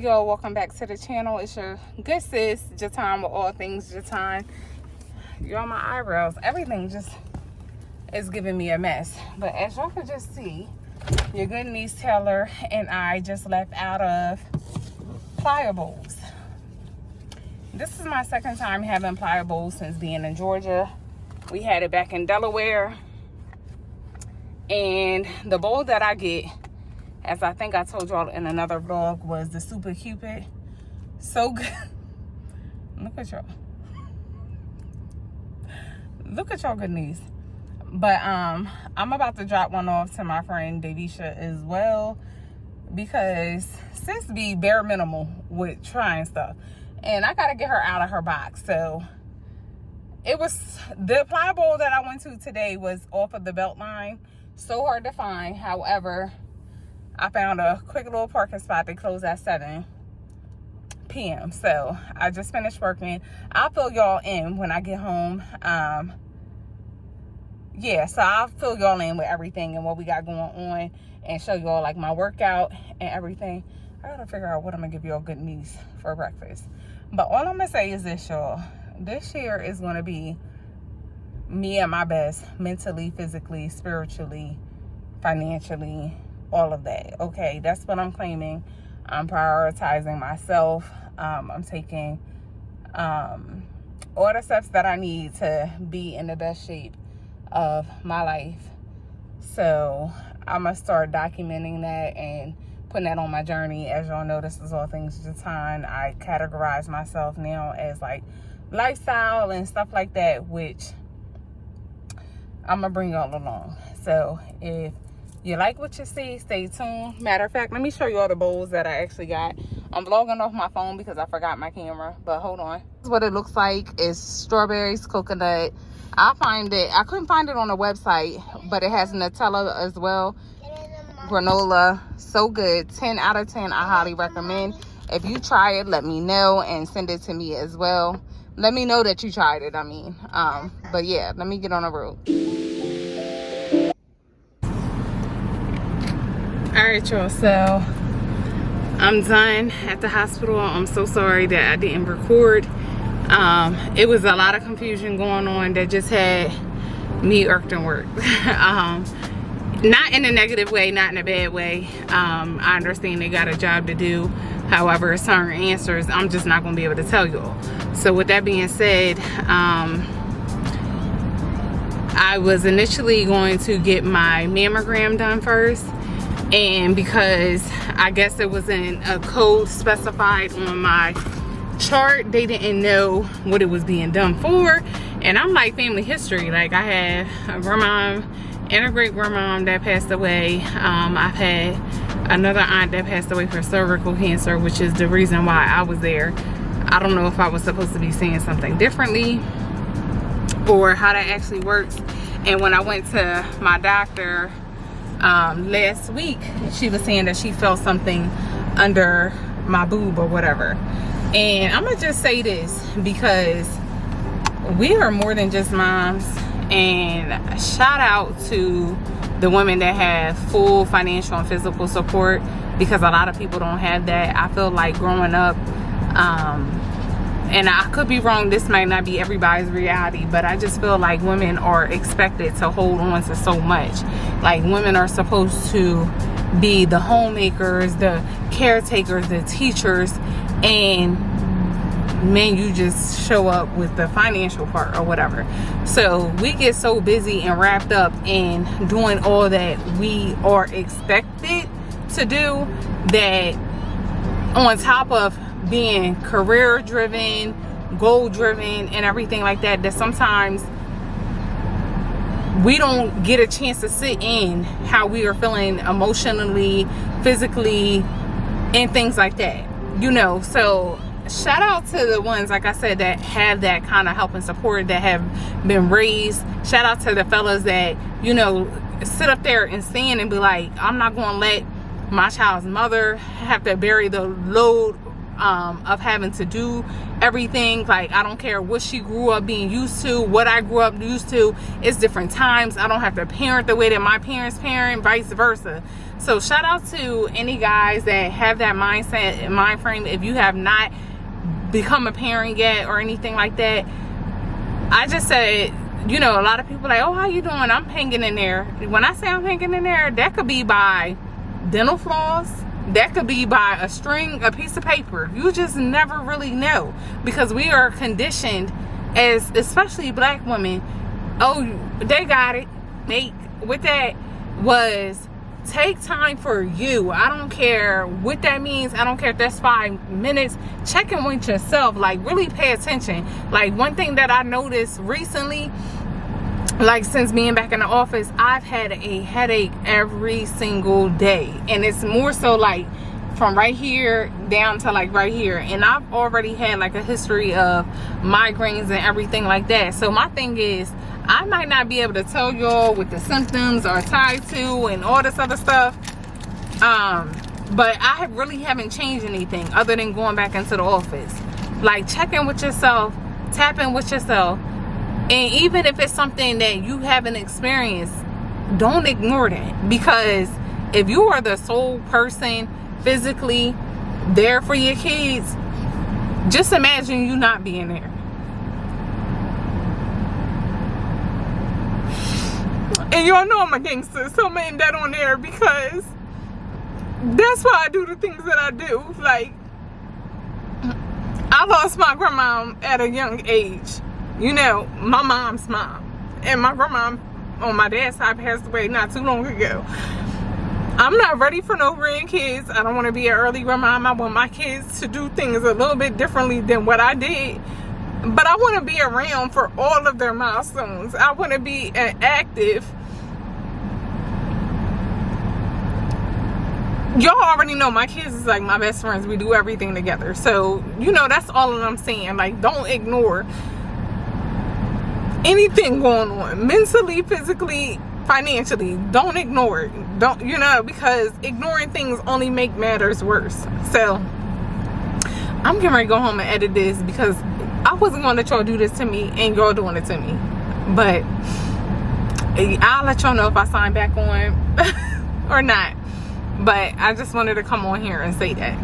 Yo, welcome back to the channel. It's your good sis Jatan with all things Jatan. Y'all, my eyebrows, everything just is giving me a mess. But as y'all can just see, your good niece Taylor and I just left out of Playa bowls. This is my second time having Playa bowls since being in Georgia. We had it back in Delaware, and the bowl that I get, as I think I told y'all in another vlog, was the super cupid. So good. Look at y'all. Look at y'all good knees. But I'm about to drop one off to my friend Davisha as well, because sis be bare minimal with trying stuff, and I gotta get her out of her box. So it was the Playa bowl that I went to today was off of the Beltline. So hard to find. However, I found a quick little parking spot. They close at 7 p.m. So I just finished working. I'll fill y'all in when I get home. Yeah, so I'll fill y'all in with everything and what we got going on and show y'all like my workout and everything. I gotta figure out what I'm gonna give y'all good news for breakfast. But all I'm gonna say is this, y'all. This year is gonna be me at my best, mentally, physically, spiritually, financially, all of that. Okay, that's what I'm claiming. I'm prioritizing myself. I'm taking all the steps that I need to be in the best shape of my life. So I'm gonna start documenting that and putting that on my journey. As y'all know, this is all things Jatan. I categorize myself now as like lifestyle and stuff like that, which I'm gonna bring y'all along. So if you like what you see, stay tuned. Matter of fact, let me show you all the bowls that I actually got. I'm vlogging off my phone because I forgot my camera, but hold on. This is what it looks like. It's strawberries, coconut. I couldn't find it on the website, but it has Nutella as well. Granola, so good. 10 out of 10, I highly recommend. If you try it, let me know and send it to me as well. Let me know that you tried it, but yeah, let me get on the road. All right, y'all, so I'm done at the hospital. I'm so sorry that I didn't record. It was a lot of confusion going on that just had me irked and worked. Not in a negative way, not in a bad way. I understand they got a job to do. However, certain answers I'm just not going to be able to tell y'all. So with that being said, I was initially going to get my mammogram done first. And because I guess it wasn't a code specified on my chart, they didn't know what it was being done for. And I'm like family history. Like, I had a grandma and a great grandma that passed away. I've had another aunt that passed away for cervical cancer, which is the reason why I was there. I don't know if I was supposed to be saying something differently or how that actually works. And when I went to my doctor last week, she was saying that she felt something under my boob or whatever. And I'm gonna just say this, because we are more than just moms. And shout out to the women that have full financial and physical support, because a lot of people don't have that. I feel like growing up, and I could be wrong, this might not be everybody's reality, but I just feel like women are expected to hold on to so much. Like, women are supposed to be the homemakers, the caretakers, the teachers, and men, you just show up with the financial part or whatever. So we get so busy and wrapped up in doing all that we are expected to do, that on top of being career driven, goal driven, and everything like that, that sometimes we don't get a chance to sit in how we are feeling emotionally, physically, and things like that, you know. So shout out to the ones, like I said, that have that kind of help and support, that have been raised. Shout out to the fellas that, you know, sit up there and stand and be like, I'm not going to let my child's mother have to bear the load of having to do everything. Like, I don't care what she grew up being used to, what I grew up used to. It's different times. I don't have to parent the way that my parents parent, vice versa. So shout out to any guys that have that mindset and mind frame. If you have not become a parent yet or anything like that, I just said, you know, a lot of people like, oh, how you doing? I'm hanging in there. When I say I'm hanging in there, that could be by dental floss. That could be by a string, a piece of paper. You just never really know, because we are conditioned as, especially black women, oh, they got it. They, with that was, take time for you. I don't care what that means. I don't care if that's 5 minutes. Check in with yourself. Like, really pay attention. Like, one thing that I noticed recently, like since being back in the office, I've had a headache every single day, and it's more so like from right here down to like right here, and I've already had like a history of migraines and everything like that. So my thing is, I might not be able to tell y'all what the symptoms are tied to and all this other stuff, but I really haven't changed anything other than going back into the office. Like, check in with yourself, tap in with yourself. And even if it's something that you haven't experienced, don't ignore that. Because if you are the sole person physically there for your kids, just imagine you not being there. And y'all know I'm a gangster, so I'm putting that on there because that's why I do the things that I do. Like, I lost my grandma at a young age. You know, my mom's mom. And my grandma on my dad's side passed away not too long ago. I'm not ready for no grandkids. I don't want to be an early grandma. I want my kids to do things a little bit differently than what I did. But I want to be around for all of their milestones. I want to be active. Y'all already know my kids is like my best friends. We do everything together. So, you know, that's all that I'm saying. Like, don't ignore anything going on mentally, physically, financially. Don't ignore it. Don't, you know, because ignoring things only make matters worse. So I'm getting ready to go home and edit this because I wasn't going to let y'all do this to me, and y'all doing it to me. But I'll let y'all know if I sign back on or not. But I just wanted to come on here and say that.